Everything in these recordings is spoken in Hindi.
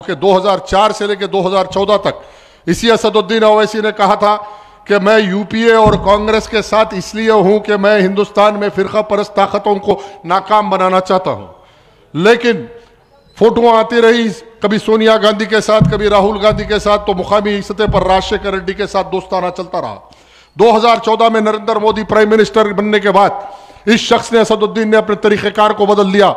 कि 2004 से लेकर 2014 तक इसी असदुद्दीन ओवैसी ने कहा था कि मैं यूपीए और कांग्रेस के साथ इसलिए हूं कि मैं हिंदुस्तान में फिरका परस्त ताकतों को नाकाम बनाना चाहता हूं। लेकिन फोटोआं आती रही, कभी सोनिया गांधी के साथ, कभी राहुल गांधी के साथ, तो मुकामी सतह पर राजशेखर रेड्डी के साथ दोस्ताना चलता रहा। 2014 में नरेंद्र मोदी प्राइम मिनिस्टर बनने के बाद इस शख्स ने, असदुद्दीन ने, अपने तरीक़ेकार को बदल दिया,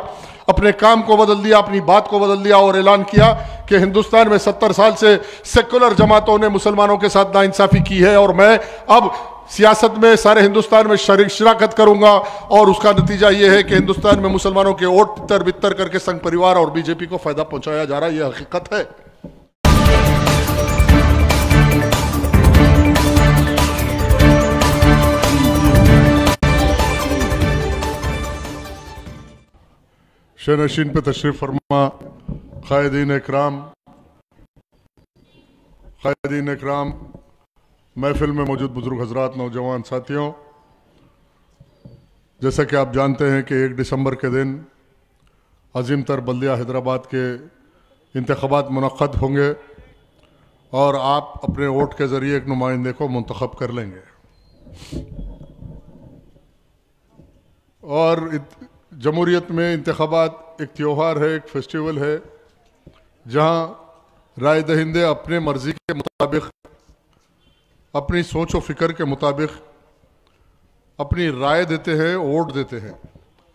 अपने काम को बदल दिया, अपनी बात को बदल दिया और ऐलान किया कि हिंदुस्तान में 70 साल से सेकुलर जमातों ने मुसलमानों के साथ नाइंसाफी की है और मैं अब सियासत में सारे हिंदुस्तान में शिराकत करूंगा और उसका नतीजा यह है कि हिंदुस्तान में मुसलमानों के वोट तितर बितर करके संघ परिवार और बीजेपी को फायदा पहुंचाया जा रहा है। यह हकीकत है। शनशीन पे तशरीफ फरमा कायदीन इकराम, महफिल में मौजूद बुजुर्ग हजरात, नौजवान साथियों, जैसा कि आप जानते हैं कि 1 दिसंबर के दिन अजीम तर बल्दिया हैदराबाद के इंतखाबात मुनक़्क़द होंगे और आप अपने वोट के ज़रिए एक नुमाइंदे को मुंतखब कर लेंगे। और जमहूरियत में इंतखाबात एक त्यौहार है, एक फेस्टिवल है, जहां राय दहिंदे अपने मर्जी के मुताबिक, अपनी सोच व फिक्र के मुताबिक अपनी राय देते हैं, वोट देते हैं।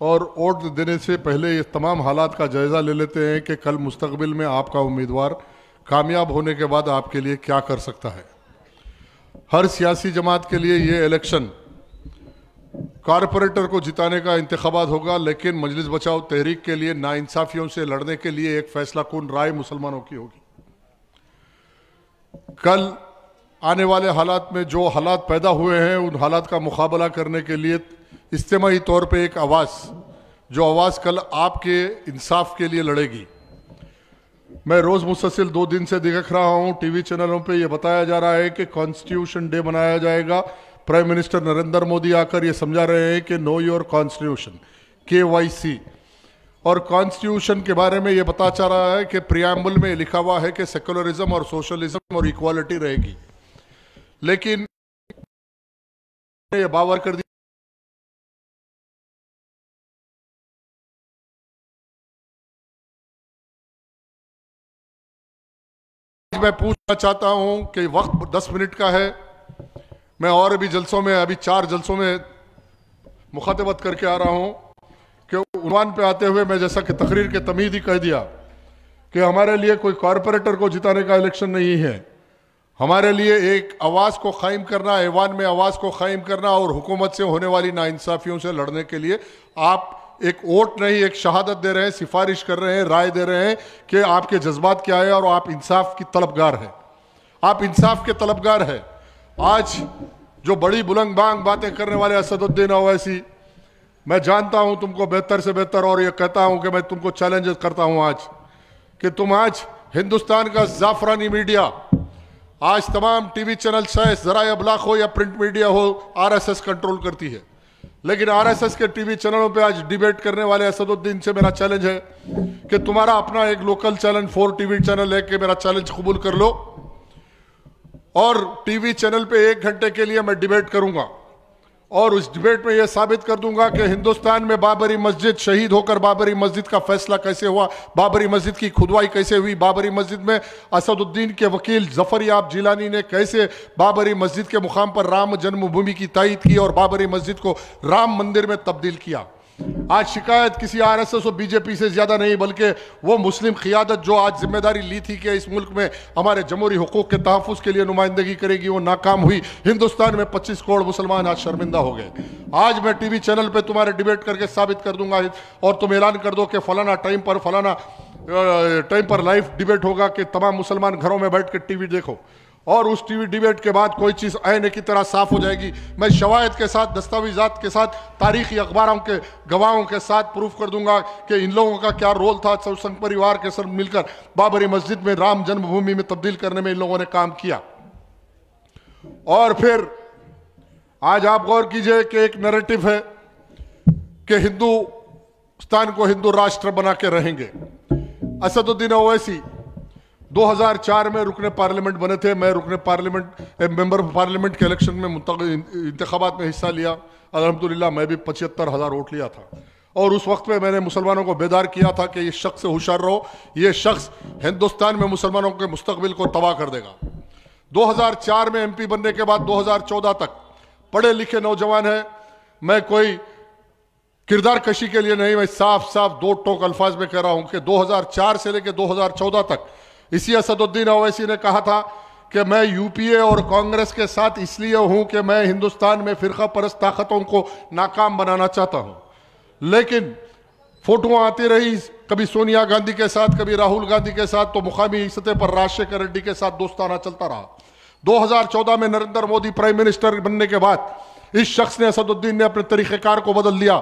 और वोट देने से पहले ये तमाम हालात का जायज़ा ले लेते हैं कि कल मुस्तकबिल में आपका उम्मीदवार कामयाब होने के बाद आपके लिए क्या कर सकता है। हर सियासी जमात के लिए ये इलेक्शन कॉरपोरेटर को जिताने का इंतखाबात होगा, लेकिन मजलिस बचाओ तहरीक के लिए नाइंसाफियों से लड़ने के लिए एक फैसला कुन राय मुसलमानों की होगी। कल आने वाले हालात में जो हालात पैदा हुए हैं, उन हालात का मुकाबला करने के लिए इज्तिमाई तौर पे एक आवाज़, जो आवाज़ कल आपके इंसाफ के लिए लड़ेगी। मैं रोज़ मुसलसल 2 दिन से देख रहा हूँ टीवी चैनलों पे ये बताया जा रहा है कि कॉन्स्टिट्यूशन डे मनाया जाएगा। प्राइम मिनिस्टर नरेंद्र मोदी आकर ये समझा रहे हैं कि नो योर कॉन्स्टिट्यूशन, KYC, और कॉन्स्टिट्यूशन के बारे में ये पता चल रहा है कि प्रियम्बल में लिखा हुआ है कि सेकुलरिज्म और सोशलिज्म और इक्वालिटी रहेगी, लेकिन ये बावर कर दिया। मैं पूछना चाहता हूं कि वक्त 10 मिनट का है। मैं और भी जलसों में, अभी 4 जलसों में मुखातबत करके आ रहा हूं कि उन्वान पे आते हुए मैं, जैसा कि तकरीर के तमीद ही कह दिया, कि हमारे लिए कोई कॉरपोरेटर को जिताने का इलेक्शन नहीं है। हमारे लिए एक आवाज़ को कायम करना, ऐवान में आवाज़ को कायम करना और हुकूमत से होने वाली नाइंसाफियों से लड़ने के लिए आप एक वोट नहीं, एक शहादत दे रहे हैं, सिफारिश कर रहे हैं, राय दे रहे हैं कि आपके जज्बात क्या है और आप इंसाफ की तलबगार हैं। आप इंसाफ के तलबगार हैं। आज जो बड़ी बुलंद बांग बातें करने वाले असदुद्दीन ओवैसी, मैं जानता हूं तुमको बेहतर से बेहतर, और ये कहता हूं कि मैं तुमको चैलेंज करता हूं आज कि तुम आज हिंदुस्तान का जाफरानी मीडिया, आज तमाम टीवी चैनल चाहे ज़राए अबलाग हो या प्रिंट मीडिया हो, RSS कंट्रोल करती है। लेकिन RSS के टीवी चैनलों पे आज डिबेट करने वाले असदुद्दीन से मेरा चैलेंज है कि तुम्हारा अपना एक लोकल चैनल 4 टीवी चैनल है कि मेरा चैलेंज कबूल कर लो और टीवी चैनल पे 1 घंटे के लिए मैं डिबेट करूंगा और उस डिबेट में यह साबित कर दूंगा कि हिंदुस्तान में बाबरी मस्जिद शहीद होकर बाबरी मस्जिद का फैसला कैसे हुआ, बाबरी मस्जिद की खुदवाई कैसे हुई, बाबरी मस्जिद में असदुद्दीन के वकील जफर याब जिलानी ने कैसे बाबरी मस्जिद के मुकाम पर राम जन्मभूमि की तायीद की और बाबरी मस्जिद को राम मंदिर में तब्दील किया। आज शिकायत किसी RSS और बीजेपी से ज्यादा नहीं, बल्कि वो मुस्लिम क़ियादत जो आज जिम्मेदारी ली थी कि इस मुल्क में हमारे जमहूरी हुकूक के तहफ़्फ़ुज़ के लिए नुमाइंदगी करेगी, वो नाकाम हुई। हिंदुस्तान में 25 करोड़ मुसलमान आज शर्मिंदा हो गए। आज मैं टीवी चैनल पे तुम्हारे डिबेट करके साबित कर दूंगा और तुम ऐलान कर दो कि फलाना टाइम पर लाइव डिबेट होगा कि तमाम मुसलमान घरों में बैठ कर टीवी देखो, और उस टीवी डिबेट के बाद कोई चीज़ आईने की तरह साफ हो जाएगी। मैं शवायद के साथ, दस्तावेजात के साथ, तारीखी अखबारों के गवाहों के साथ प्रूफ कर दूंगा कि इन लोगों का क्या रोल था। संघ परिवार के साथ मिलकर बाबरी मस्जिद में राम जन्मभूमि में तब्दील करने में इन लोगों ने काम किया। और फिर आज आप गौर कीजिए कि एक नैरेटिव है कि हिंदुस्तान को हिंदू राष्ट्र बना के रहेंगे। असदुद्दीन ओवैसी 2004 में रुकने पार्लियामेंट बने थे। मैं रुकने पार्लियामेंट मेंबर ऑफ पार्लियामेंट के इलेक्शन में इंतखाबात में हिस्सा लिया। अल्हम्दुलिल्लाह मैं भी 75,000 वोट लिया था। और उस वक्त में मैंने मुसलमानों को बेदार किया था कि ये शख्स से होशियार रहो, ये शख्स हिंदुस्तान में मुसलमानों के मुस्तकबिल को तबाह कर देगा। 2004 में MP बनने के बाद 2014 तक पढ़े लिखे नौजवान है। मैं कोई किरदार कशी के लिए नहीं, मैं साफ साफ दो टोक अल्फाज में कह रहा हूं कि 2004 से लेकर 2014 तक इसी असदुद्दीन ओवैसी ने कहा था कि मैं UPA और कांग्रेस के साथ इसलिए हूं कि मैं हिंदुस्तान में फिरका परस्त ताकतों को नाकाम बनाना चाहता हूं। लेकिन फोटोआं आती रही, कभी सोनिया गांधी के साथ, कभी राहुल गांधी के साथ, तो मुकामी सतह पर राजशेखर रेड्डी के साथ दोस्ताना चलता रहा। 2014 में नरेंद्र मोदी प्राइम मिनिस्टर बनने के बाद इस शख्स ने, असदुद्दीन ने, अपने तरीक़ेकार को बदल दिया,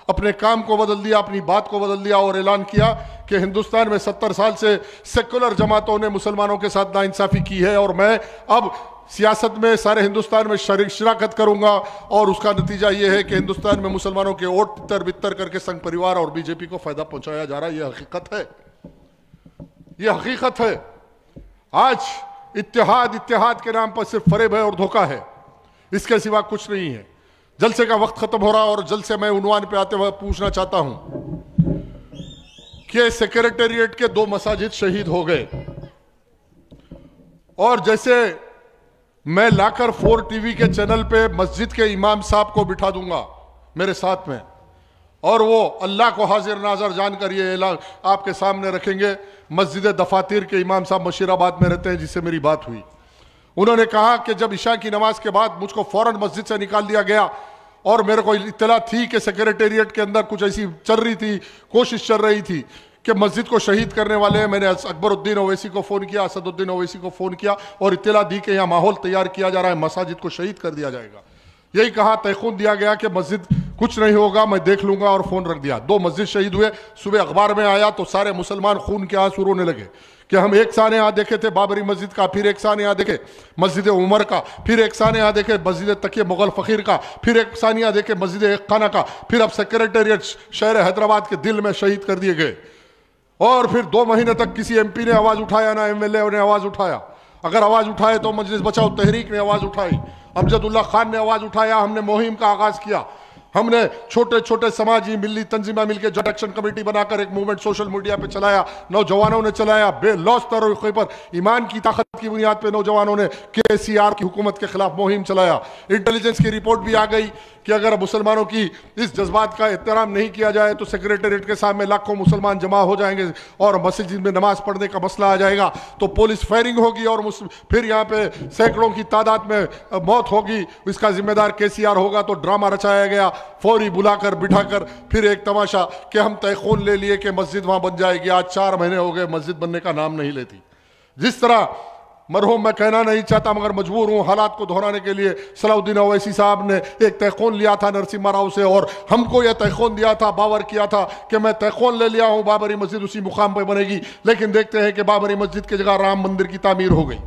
अपने काम को बदल दिया, अपनी बात को बदल दिया और ऐलान किया कि हिंदुस्तान में 70 साल से सेकुलर जमातों ने मुसलमानों के साथ नाइंसाफी की है और मैं अब सियासत में सारे हिंदुस्तान में शिराकत करूंगा और उसका नतीजा यह है कि हिंदुस्तान में मुसलमानों के वोट तितर बितर करके संघ परिवार और BJP को फायदा पहुंचाया जा रहा है। यह हकीकत है, यह हकीकत है। आज इत्तेहाद के नाम पर सिर्फ फरेब है और धोखा है, इसके सिवा कुछ नहीं है। जलसे का वक्त खत्म हो रहा और जलसे मैं उन्वान पे आते हुए पूछना चाहता हूं कि सेक्रेटेरिएट के 2 मसाजिद शहीद हो गए और जैसे मैं लाकर 4 TV के चैनल पे मस्जिद के इमाम साहब को बिठा दूंगा मेरे साथ में और वो अल्लाह को हाजिर नाजर जानकर ये ऐलान आपके सामने रखेंगे। मस्जिद दफातिर के इमाम साहब मशीराबाद में रहते हैं, जिससे मेरी बात हुई। उन्होंने कहा कि जब इशा की नमाज के बाद मुझको फौरन मस्जिद से निकाल दिया गया और मेरे को इत्तला थी कि सेक्रेटेरिएट के अंदर कुछ ऐसी चल रही थी, कोशिश चल रही थी कि मस्जिद को शहीद करने वाले हैं। मैंने अकबरुद्दीन ओवैसी को फ़ोन किया, असदुद्दीन ओवैसी को फ़ोन किया और इत्तला दी कि यहाँ माहौल तैयार किया जा रहा है, मसाजिद को शहीद कर दिया जाएगा। यही कहा, तयखून दिया गया कि मस्जिद कुछ नहीं होगा, मैं देख लूंगा, और फ़ोन रख दिया। 2 मस्जिद शहीद हुए। सुबह अखबार में आया तो सारे मुसलमान खून के आंसू रोने लगे कि हम एक साने यहाँ देखे थे बाबरी मस्जिद का, फिर एक साने यहाँ देखे मस्जिद उमर का, फिर एक साने यहाँ देखे मस्जिद तकिए मुगल फ़कीर का, फिर एक साने यहाँ देखे मस्जिद एक खाना का, फिर अब सेक्रेटेरिएट शहर हैदराबाद के दिल में शहीद कर दिए गए। और फिर 2 महीने तक किसी MP ने आवाज़ उठाया ना MLA ने आवाज़ उठाया। अगर आवाज़ उठाए तो मजलिस बचाओ तहरीक ने आवाज़ उठाई, अमजदुल्ला खान ने आवाज़ उठाया, हमने मुहिम का आगाज़ किया। हमने छोटे छोटे समाजी मिली तंजीमा मिलकर जट एक्शन कमेटी बनाकर एक मूवमेंट सोशल मीडिया पे चलाया, नौजवानों ने चलाया। बेलौस तरीके पर ईमान की ताकत की बुनियाद पे नौजवानों ने KCR की हुकूमत के खिलाफ मुहिम चलाया। इंटेलिजेंस की रिपोर्ट भी आ गई कि अगर मुसलमानों की इस जज्बात का एहतराम नहीं किया जाए तो सेक्रेटेरिएट के सामने लाखों मुसलमान जमा हो जाएंगे और मस्जिद में नमाज पढ़ने का मसला आ जाएगा तो पुलिस फायरिंग होगी और फिर यहाँ पे सैकड़ों की तादाद में मौत होगी। इसका जिम्मेदार KCR होगा। तो ड्रामा रचाया गया, फौरी बुलाकर बिठाकर फिर एक तमाशा कि हम तयखून ले लिए कि मस्जिद वहां बन जाएगी। आज 4 महीने हो गए, मस्जिद बनने का नाम नहीं लेती। जिस तरह मरहूम, मैं कहना नहीं चाहता मगर मजबूर हूं हालात को दोहराने के लिए, सलाउद्दीन ओवैसी साहब ने एक तयखून लिया था नरसिम्हा राव से और हमको यह तयखून दिया था, बावर किया था कि मैं तयखून ले लिया हूं, बाबरी मस्जिद उसी मुकाम पर बनेगी। लेकिन देखते हैं कि बाबरी मस्जिद की जगह राम मंदिर की तामीर हो गई।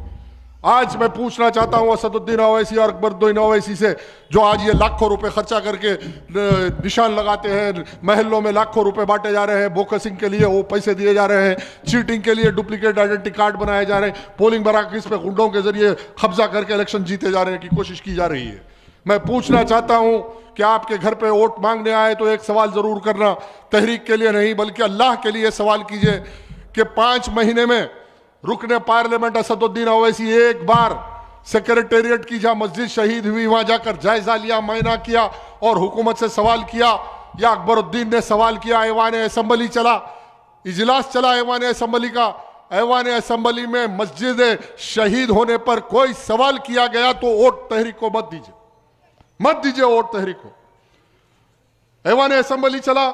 आज मैं पूछना चाहता हूं असदुद्दीन ओवैसी और अकबरुद्दीन ओवैसी से, जो आज ये लाखों रुपए खर्चा करके निशान लगाते हैं, महलों में लाखों रुपए बांटे जा रहे हैं, बोकसिंग के लिए वो पैसे दिए जा रहे हैं, चीटिंग के लिए डुप्लीकेट आइडेंटिटी कार्ड बनाए जा रहे हैं, पोलिंग मराकज़ पे गुंडों के जरिए कब्जा करके इलेक्शन जीते जा रहे हैं की कोशिश की जा रही है। मैं पूछना चाहता हूं कि आपके घर पे वोट मांगने आए तो एक सवाल जरूर करना, तहरीक के लिए नहीं बल्कि अल्लाह के लिए सवाल कीजिए कि 5 महीने में रुकने पार्लियामेंट असदुद्दीन ओवैसी एक बार सेक्रेटेरिएट की जहां मस्जिद शहीद हुई वहां जाकर जायजा लिया, मायना किया और हुकूमत से सवाल किया? या अकबरुद्दीन ने सवाल किया? ऐवान असेंबली चला, इजलास चला ऐवान असेंबली का, ऐवान असेंबली में मस्जिद शहीद होने पर कोई सवाल किया गया तो वोट तहरीक को मत दीजिए, मत दीजिए वोट तहरीक को। ऐवान असेंबली चला,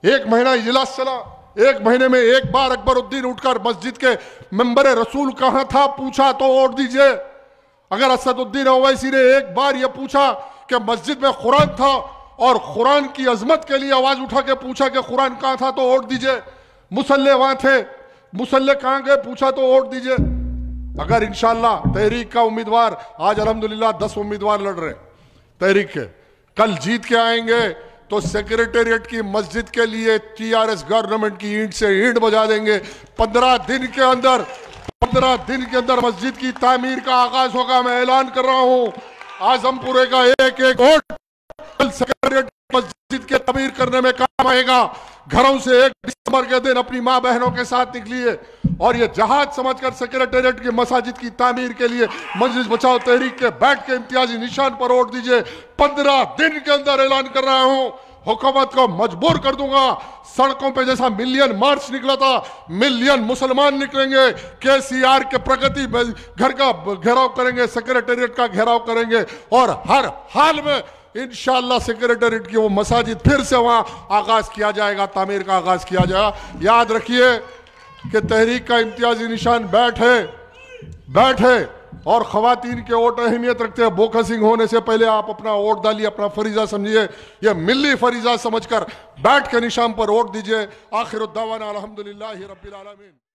1 महीना इजलास चला, 1 महीने में एक बार अकबरुद्दीन उठकर मस्जिद के मेंबर रसूल कहां था पूछा तो वोट दीजिए। अगर असदुद्दीन ओवैसी ने एक बार यह पूछा कि मस्जिद में कुरान था और कुरान की अजमत के लिए आवाज उठा के पूछा कि कुरान कहां था तो वोट दीजिए। मुसल्ले वहां थे, मुसल्ले कहां गए पूछा तो वोट दीजिए। अगर इंशाअल्लाह तहरीक का उम्मीदवार, आज अल्हम्दुलिल्लाह 10 उम्मीदवार लड़ रहे तहरीक के, कल जीत के आएंगे तो सेक्रेटेरिएट की मस्जिद के लिए TRS गवर्नमेंट की ईंट से ईंट बजा देंगे। 15 दिन के अंदर 15 दिन के अंदर मस्जिद की तामीर का आगाज होगा। मैं ऐलान कर रहा हूं, आजमपुरे का एक एक वोट सेक्रेटरीट मस्जिद के तामीर करने में काम आएगा। घरों से 1 दिसंबर के दिन अपनी मां बहनों के साथ निकलिए और ये जहाज समझकर सेक्रेटेरिएट के मसाजिद की तामीर के लिए मजलिस बचाओ तहरीक के बैठ के इम्तियाजी निशान पर वोट दीजिए। 15 दिन के अंदर ऐलान कर रहा हूं, हुकूमत को मजबूर कर दूंगा। सड़कों पे जैसा मिलियन मार्च निकला था, मिलियन मुसलमान निकलेंगे। केसीआर के प्रगति घर का घेराव करेंगे, सेक्रेटेरिएट का घेराव करेंगे और हर हाल में इंशाअल्लाह सेक्रेटेरिएट की वो मसाजिद फिर से वहां आगाज किया जाएगा, तामीर का आगाज किया जाएगा। याद रखिए कि तहरीक का इम्तियाजी निशान बैठ है और खवातीन के वोट अहमियत रखते हैं। बोकसिंग होने से पहले आप अपना वोट डालिए, अपना फरीजा समझिए, यह मिल्ली फरीजा समझकर बैठ के निशान पर वोट दीजिए। आखिर दावाना अल्हम्दुलिल्लाहि रब्बिल आलमीन।